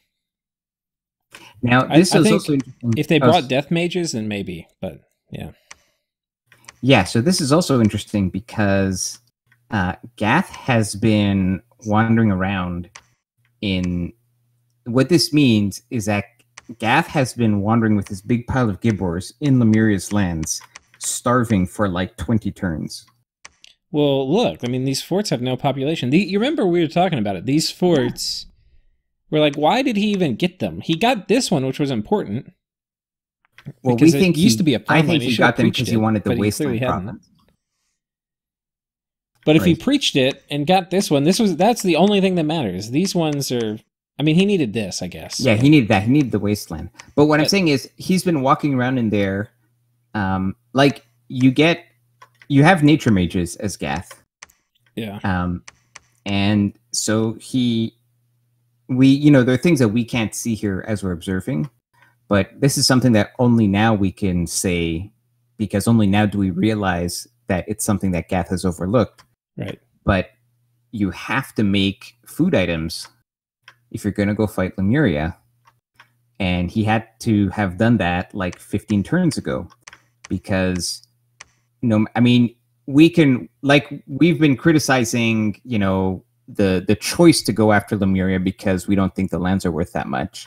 Now, this is also interesting. If they brought death mages, then maybe, but yeah. Yeah, so this is also interesting because Gath has been wandering around in... What this means is that Gath has been wandering with this big pile of Gibbors in Lemuria's lands, starving for like 20 turns. Well, look, I mean, these forts have no population. You remember we were talking about it. These forts... Yeah. We're like, why did he even get them? He got this one, which was important. Well, we think it used to be a problem. I think he got them because he wanted the wasteland province. But if he preached it and got this one, that's the only thing that matters. These ones are... I mean, he needed this, I guess. Yeah, he needed that. He needed the wasteland. But what I'm saying is, he's been walking around in there, like, you have nature mages as Gath. Yeah. And so there are things that we can't see here as we're observing, but this is something that only now we can say, because only now do we realize that it's something that Gath has overlooked. Right. But you have to make food items if you're going to go fight Lemuria. And he had to have done that like 15 turns ago because, I mean, we've been criticizing, the choice to go after Lemuria because we don't think the lands are worth that much.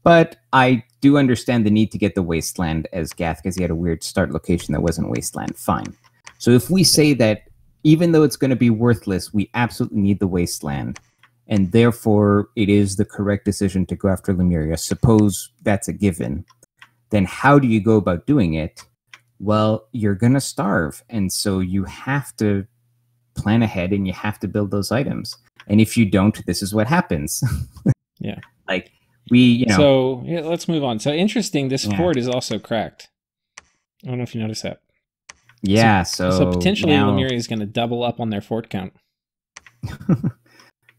But I do understand the need to get the Wasteland as Gath because he had a weird start location that wasn't Wasteland. Fine. So if we say that even though it's going to be worthless, we absolutely need the Wasteland, and therefore it is the correct decision to go after Lemuria, suppose that's a given, then how do you go about doing it? Well, you're going to starve, and so you have to plan ahead and you have to build those items. And if you don't, this is what happens. Yeah. Like, So, yeah, let's move on. So, interesting, this fort is also cracked. I don't know if you noticed that. Yeah, so potentially Lemuria is going to double up on their fort count.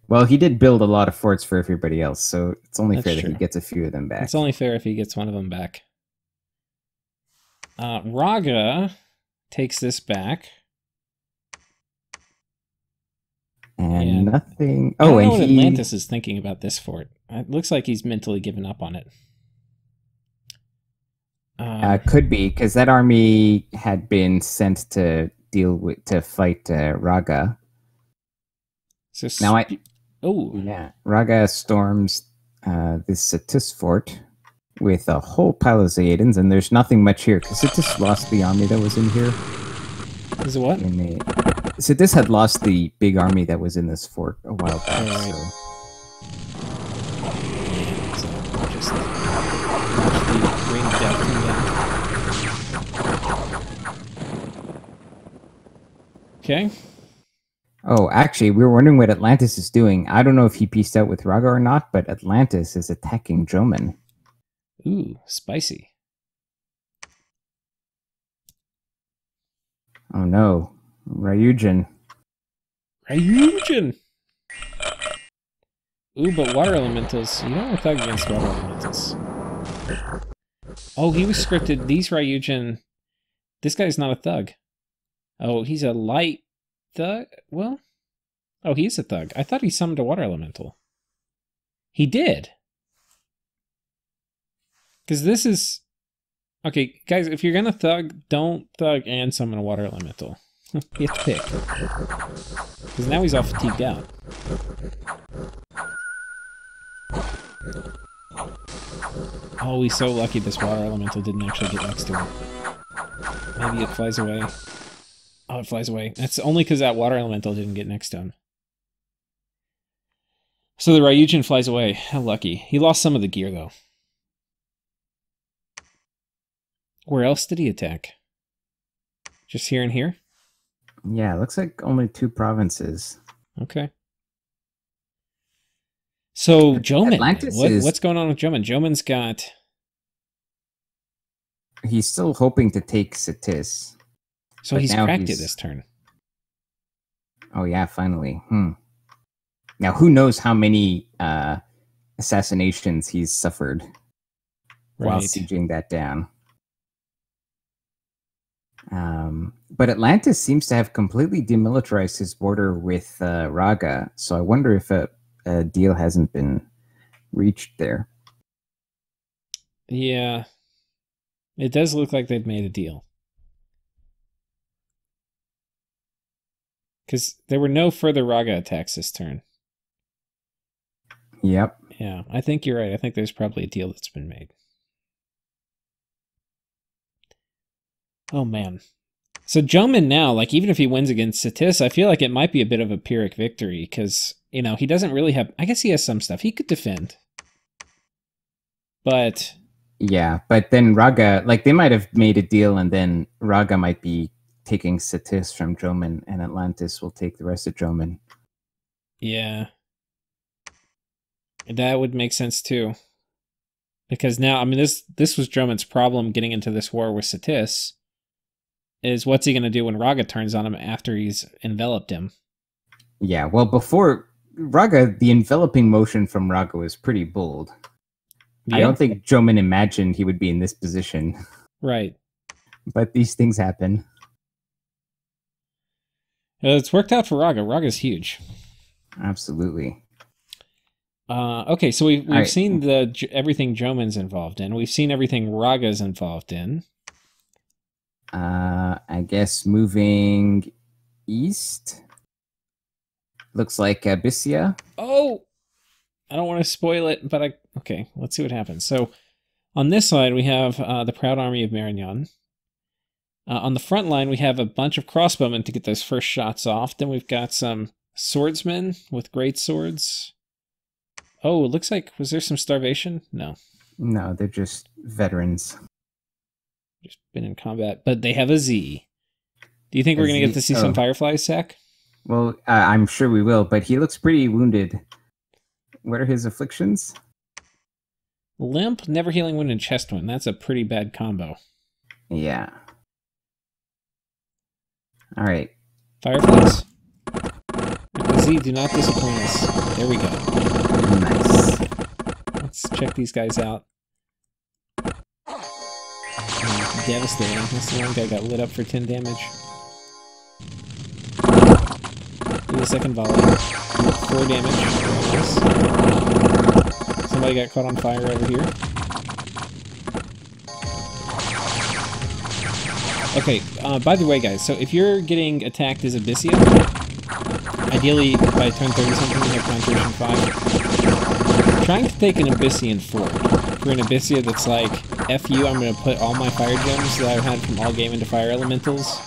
Well, he did build a lot of forts for everybody else, so it's only fair that he gets a few of them back. It's only fair if he gets one of them back. Raga takes this back. And nothing... I don't know what Atlantis is thinking about this fort. It looks like he's mentally given up on it. Could be, because that army had been sent to fight Raga. So now Oh. Yeah. Raga storms this Sitis fort with a whole pile of Zaydans, and there's nothing much here, because Sitis lost the army that was in here. Is it what? Sitis had lost the big army that was in this fort a while back. Right. So. So just watch the rain of death come down. Okay. Oh, actually, we were wondering what Atlantis is doing. I don't know if he pieced out with Raga or not, but Atlantis is attacking Joman. Ooh, spicy. Oh no, Ryujin. Ooh, but water elementals. You don't want to thug against water elementals. Oh, he was scripted. These Ryujin. This guy's not a thug. Oh, he's a light thug? Well, oh, he's a thug. I thought he summoned a water elemental. He did. Because this is... Okay, guys, if you're going to thug, don't thug and summon a water elemental. You have to pick. Because now he's all fatigued out. Oh, he's so lucky this water elemental didn't actually get next to him. Maybe it flies away. Oh, it flies away. That's only because that water elemental didn't get next to him. So the Ryujin flies away. How lucky. He lost some of the gear, though. Where else did he attack? Just here and here? Yeah, it looks like only 2 provinces. Okay. So, Joman. Atlantis What's going on with Joman? Joman's got... He's still hoping to take Sitis. So he's cracked it this turn. Oh yeah, finally. Now who knows how many assassinations he's suffered while sieging that down. But Atlantis seems to have completely demilitarized his border with Raga, so I wonder if a deal hasn't been reached there. Yeah. It does look like they've made a deal. Because there were no further Raga attacks this turn. Yep. Yeah, I think you're right. I think there's probably a deal that's been made. Oh, man. So Joman now, like, even if he wins against Sitis, I feel like it might be a bit of a Pyrrhic victory, because, you know, he doesn't really have... I guess he has some stuff. He could defend. But... Yeah, but then Raga... Like, they might have made a deal, and then Raga might be taking Sitis from Joman, and Atlantis will take the rest of Joman. Yeah. That would make sense, too. Because now, I mean, this was Joman's problem getting into this war with Sitis, is what's he going to do when Raga turns on him after he's enveloped him? Yeah, well, before Raga, the enveloping motion from Raga was pretty bold. Yeah. I don't think Joman imagined he would be in this position. Right. But these things happen. It's worked out for Raga. Raga's huge. Absolutely. Okay, so we've right. seen everything Joman's involved in. We've seen everything Raga's involved in. I guess moving east. Looks like Abyssia. Oh! I don't want to spoil it, but okay, let's see what happens. So, on this side, we have the Proud Army of Marignan. On the front line, we have a bunch of crossbowmen to get those first shots off. Then we've got some swordsmen with great swords. Oh, it looks like, was there some starvation? No. No, they're just veterans. Just been in combat. But they have a Z. Do you think we're going to get to see some fireflies, Zach? Well, I'm sure we will, but he looks pretty wounded. What are his afflictions? Limp, never healing wound, and chest wound. That's a pretty bad combo. Yeah. All right. Fireflies. Z, do not disappoint us. There we go. Nice. Let's check these guys out. Devastating. This one guy got lit up for 10 damage. Do the second volley. 4 damage. Somebody got caught on fire over here. Okay, by the way, guys, so if you're getting attacked as Abyssia, ideally by turn 30 something, you have concentration 5. Trying to take an Abyssian forward. For an Abyssia that's like, F you, I'm going to put all my fire gems that I've had from all game into fire elementals.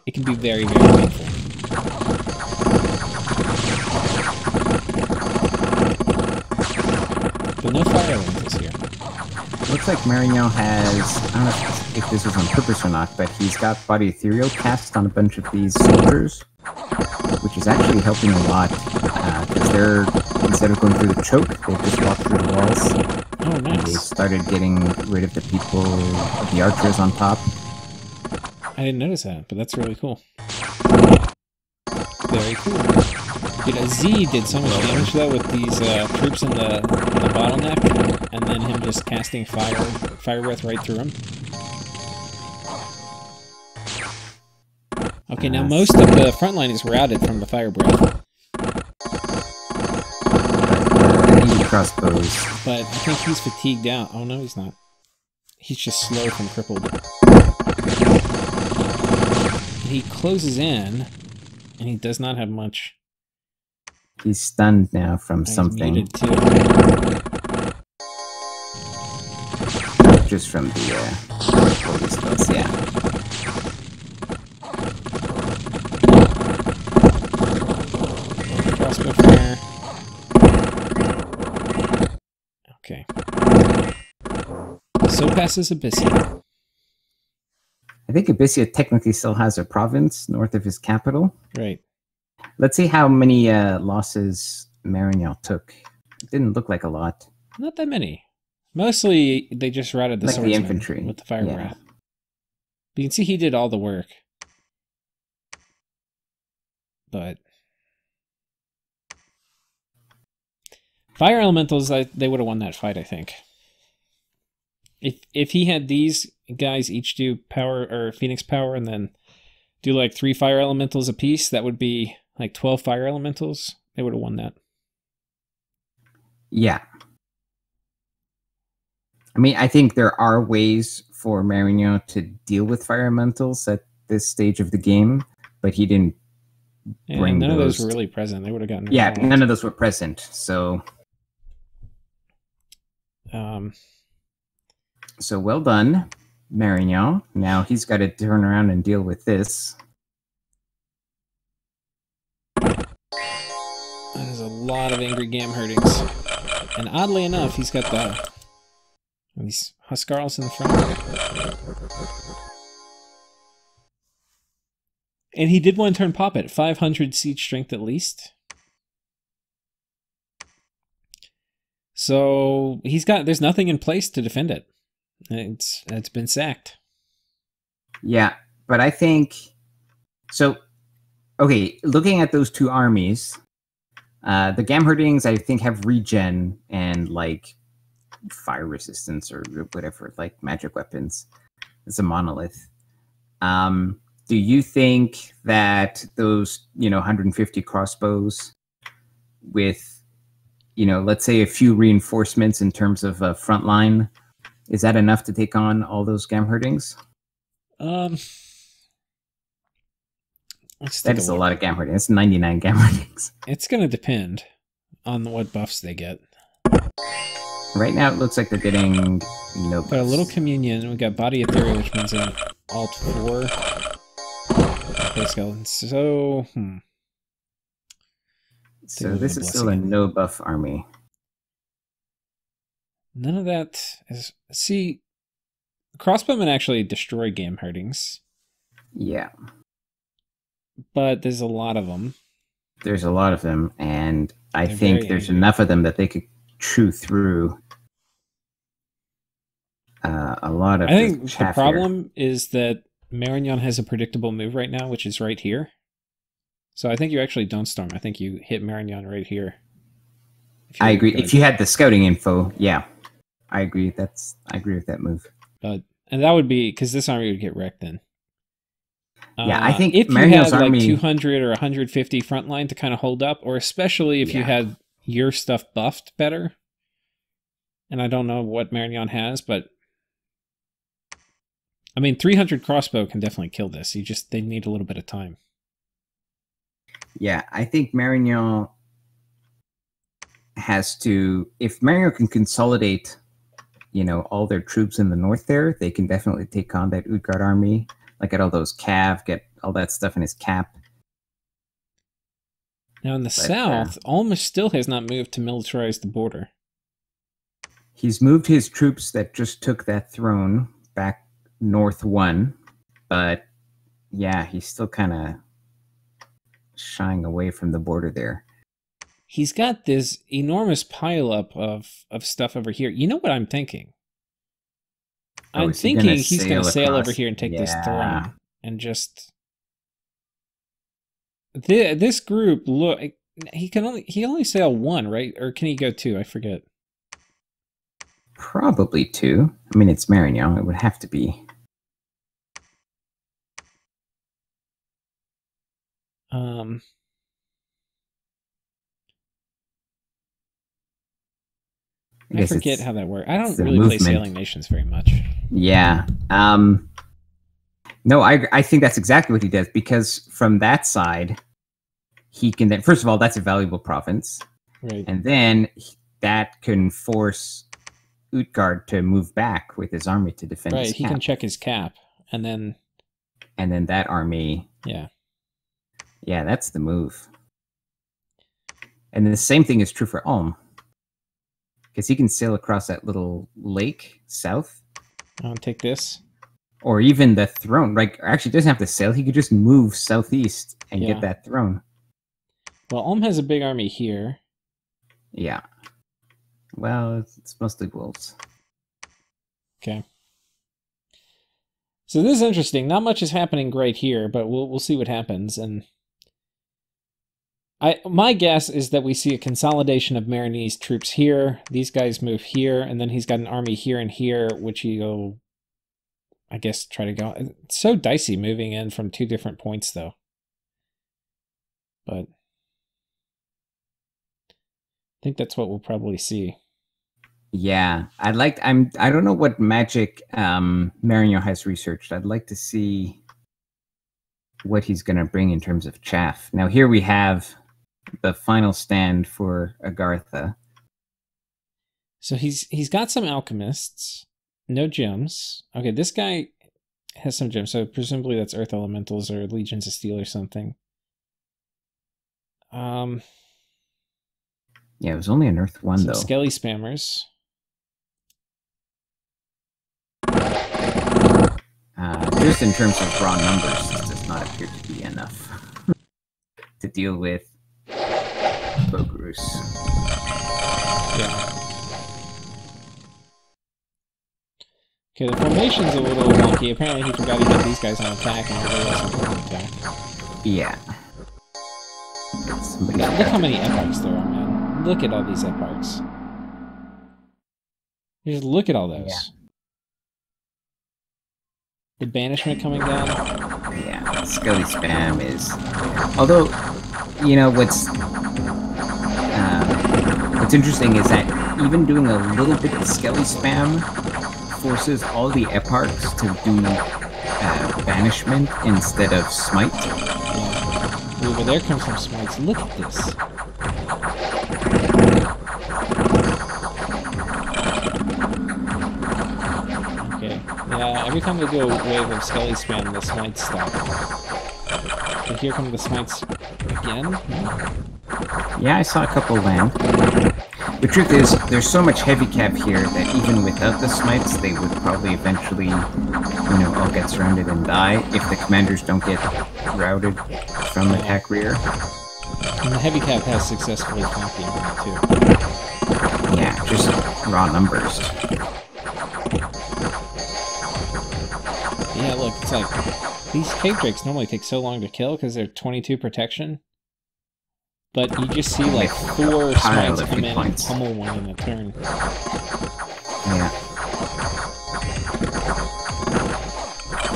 It can be very, very painful. But no fire elementals here. Looks like Marignan has, I don't know if this was on purpose or not, but he's got Body Ethereal cast on a bunch of these soldiers, which is actually helping a lot, because they're, instead of going through the choke, they just walk through the walls. Oh, nice. And they started getting rid of the people, the archers on top. I didn't notice that, but that's really cool. Very cool. Dude, Z did so much damage, though, with these troops in the bottleneck, and then him just casting fire breath right through him. Okay, now most of the front line is routed from the fire breath. Crossbows. But I think he's fatigued out. Oh, no, he's not. He's just slowed from crippled. He closes in, and he does not have much. He's stunned now from something. He's muted too. Just from the spells, yeah. Crossbow fire. Okay. So passes Abyssia. I think Abyssia technically still has a province north of his capital. Right. Let's see how many losses Marignan took. It didn't look like a lot. Not that many. Mostly they just routed the swordsman infantry with the fire breath. But you can see he did all the work. But fire elementals, they would have won that fight, I think. If he had these guys each do power or Phoenix power and then do like 3 fire elementals apiece, that would be like 12 fire elementals. They would have won that. Yeah. I mean, I think there are ways for Marignan to deal with fire elementals at this stage of the game, but he didn't bring none those. of those were really present. They would have gotten involved. None of those were present. So well done, Marignan. Now he's got to turn around and deal with this. That is a lot of angry Gam herdings. And oddly enough, he's got these Huskarls in the front. And he did one turn pop it. 500 siege strength at least. So there's nothing in place to defend it. It's been sacked. Yeah, but I think so. Okay, looking at those two armies, the Gamherdings I think have regen and like fire resistance or whatever, like magic weapons. It's a monolith. Do you think that those, 150 crossbows with, let's say a few reinforcements in terms of front line, is that enough to take on all those Gamherdings? That is a lot of Gamherdings. It's 99 Gamherdings. It's going to depend on what buffs they get. Right now, it looks like they're getting no buffs. Got a little communion. We got body ethereal, which means an alt 4. Okay, skeletons. So, So this is still a no buff army. None of that is. See, crossbowmen actually destroy Gamherdings. Yeah. But there's a lot of them. There's a lot of them, and I think there's enough of them that they could chew through a lot of. I think the problem is that Marignon has a predictable move right now, which is right here. So I think you actually don't storm. I think you hit Marignon right here. I agree. If you had the scouting info, yeah, I agree. I agree with that move. And that would be because this army would get wrecked then. Yeah, I think if Marignon's you had army, like 200 or 150 front line to kind of hold up, or especially if you had your stuff buffed better. And I don't know what Marignon has, but I mean, 300 crossbow can definitely kill this. They need a little bit of time. Yeah, I think Marignon has to. If Marignon can consolidate, all their troops in the north there, they can definitely take on that Utgard army. Like, get all those cav, get all that stuff in his cap. Now in the south, Ulm still has not moved to militarize the border. He's moved his troops that just took that throne back north 1, but yeah, he's still kind of shying away from the border there. He's got this enormous pileup of stuff over here. You know what I'm thinking? I'm thinking he's going to sail over here and take this throne and just. This group, look, he only sail 1, right? Or can he go 2? I forget. Probably 2. I mean, it's Marignon. It would have to be. I forget how that works. I don't really play Sailing Nations very much. Yeah. No, I think that's exactly what he does, because from that side, he can then, first of all, that's a valuable province. Right. And then that can force Utgard to move back with his army to defend his cap. Right, he can check his cap, and then that army. Yeah. Yeah, that's the move. And the same thing is true for Ulm. Because he can sail across that little lake south. I'll take this. Or even the throne. Like, actually, he doesn't have to sail. He could just move southeast and get that throne. Well, Ulm has a big army here. Yeah. Well, it's mostly wolves. Okay. So this is interesting. Not much is happening right here, but we'll see what happens. And my guess is that we see a consolidation of Marignon's troops here. These guys move here, and then he's got an army here and here, which he'll, I guess, try to go. It's so dicey moving in from 2 different points, though. But I think that's what we'll probably see. Yeah, I don't know what magic Marignon has researched. I'd like to see what he's going to bring in terms of chaff. Now here we have the final stand for Agartha. So he's got some alchemists, no gems. Okay, this guy has some gems, so presumably that's earth elementals or legions of steel or something. Yeah, it was only an earth 1 though. Skelly spammers. Just in terms of raw numbers, this does not appear to be enough to deal with Bogoroos. Yeah. Okay, the formation's a little wonky. Apparently he forgot he had these guys on attack and everybody else on attack. Yeah. Look how many epochs there are, man. Look at all these epochs. Just look at all those. Yeah. The banishment coming down. Yeah. Skelly spam is... Although, you know, what's interesting is that even doing a little bit of Skelly spam forces all the eparchs to do banishment instead of smite. Yeah. Ooh, but there comes some smites. Look at this. Okay. Yeah, every time they do a wave of Skelly spam, the smites stop. But here come the smites again? Yeah, I saw a couple land. The truth is, there's so much heavy cap here that even without the smites, they would probably eventually, you know, all get surrounded and die if the commanders don't get routed from attack rear. And the heavy cap has successfully flanked the enemy too. Yeah, just raw numbers. Yeah, look, it's like these cave drakes normally take so long to kill because they're 22 protection. But you just see like 4 smites come in and pummel one in a turn. Yeah.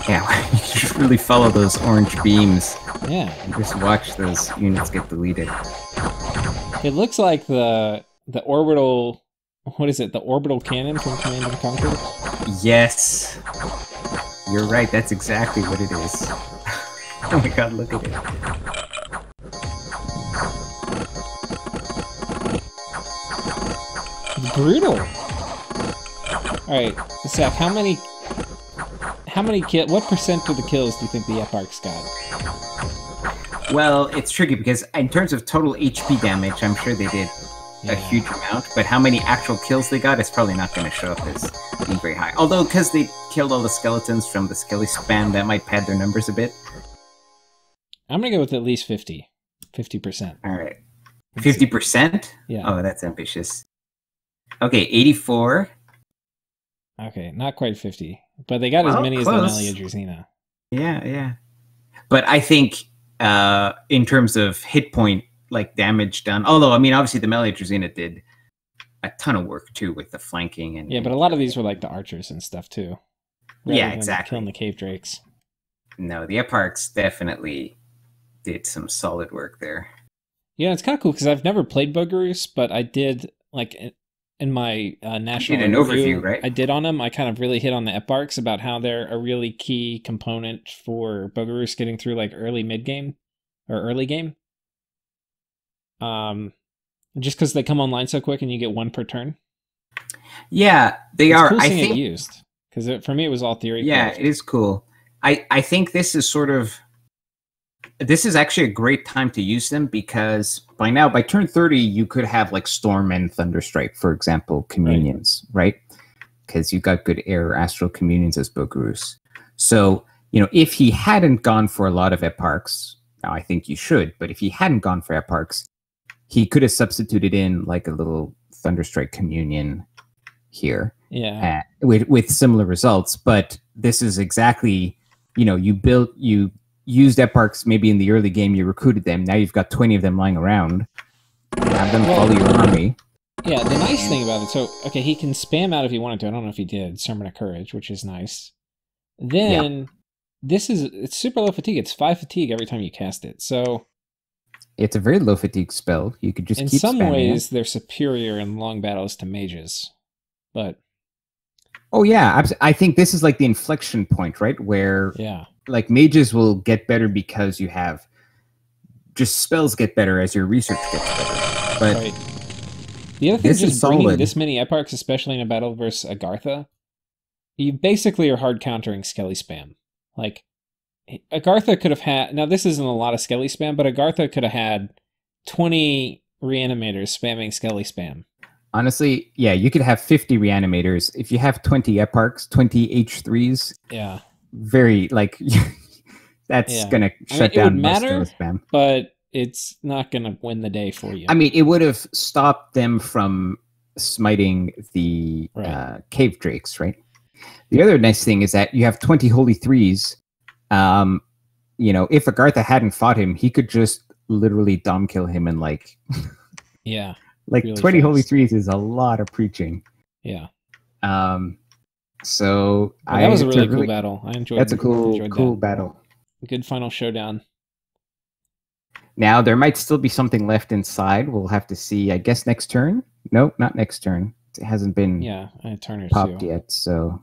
Yeah, you just really follow those orange beams. Yeah. And just watch those units get deleted. It looks like the orbital... What is it? The orbital cannon from Command & Conquer? Yes. You're right, that's exactly what it is. Oh my god, look at it. Brutal. All right, Zach. How many what percent of the kills do you think the eparchs got? Well, it's tricky because in terms of total HP damage, I'm sure they did a huge amount. But how many actual kills they got is probably not going to show up as being very high. Although, because they killed all the skeletons from the Skelly spam, that might pad their numbers a bit. I'm gonna go with at least 50%. All right, 50%. Yeah. Oh, that's ambitious. Okay, 84. Okay, not quite 50, but they got as many as the Melia Drazina. Yeah, yeah. But I think in terms of hit point, like damage done, although, I mean, obviously the Melia Drazina did a ton of work too with the flanking. And yeah, but a lot of these were like the archers and stuff too. Yeah, exactly. Killing the cave drakes. No, the eparchs definitely did some solid work there. Yeah, it's kind of cool because I've never played Bogoroos, but I did, like, in my national overview, right? I did on them. I kind of really hit on the eparchs about how they're a really key component for Bogoroos getting through like early mid game or early game. Just because they come online so quick and you get 1 per turn. Yeah, they are. Cool seeing it used because for me it was all theory. Yeah, it is cool. I think this is actually a great time to use them because by turn 30, you could have like Storm and Thunderstrike, for example, communions, right? Because you got good air astral communions as Bogoroos. So, you know, if he hadn't gone for a lot of eparchs, now I think you should, but if he hadn't gone for eparchs, he could have substituted in like a little Thunderstrike communion here. Yeah. With similar results. But this is exactly, you know, you used eparchs maybe in the early game, you recruited them, now you've got 20 of them lying around. Have them follow your army. Yeah, the nice thing about it, so, okay, he can spam out if he wanted to. I don't know if he did, Sermon of Courage, which is nice. Then, it's super low fatigue. It's 5 fatigue every time you cast it, so... It's a very low fatigue spell. You could just keep spamming it. In some ways, they're superior in long battles to mages, but... Oh, yeah, I think this is like the inflection point, right? Where... Yeah. Like mages will get better because you have just spells get better as your research gets better. But the other thing is just bringing this many eparchs, especially in a battle versus Agartha, you basically are hard countering Skelly spam. Like Agartha could have had, now this isn't a lot of Skelly spam, but Agartha could have had 20 reanimators spamming Skelly spam. Honestly, yeah, you could have 50 reanimators. If you have 20 eparchs, 20 H3s. Yeah. Very like that's gonna shut down most of the spam, but it's not gonna win the day for you. I mean, it would have stopped them from smiting the cave drakes, right? The other nice thing is that you have 20 holy threes. You know, if Agartha hadn't fought him, he could just literally dom kill him and like like really 20 holy threes is a lot of preaching. Yeah. So that was a really cool battle. I enjoyed. That's a cool battle. Good final showdown. Now, there might still be something left inside. We'll have to see, I guess, next turn? Nope, not next turn. It hasn't been a turn or popped two yet, so...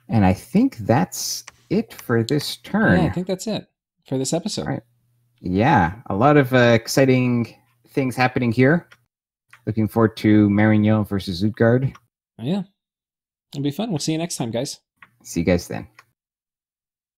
And I think that's it for this turn. Yeah, I think that's it for this episode. All right. Yeah, a lot of exciting things happening here. Looking forward to Marignon versus Utgard. Yeah, it'll be fun. We'll see you next time, guys. See you guys then.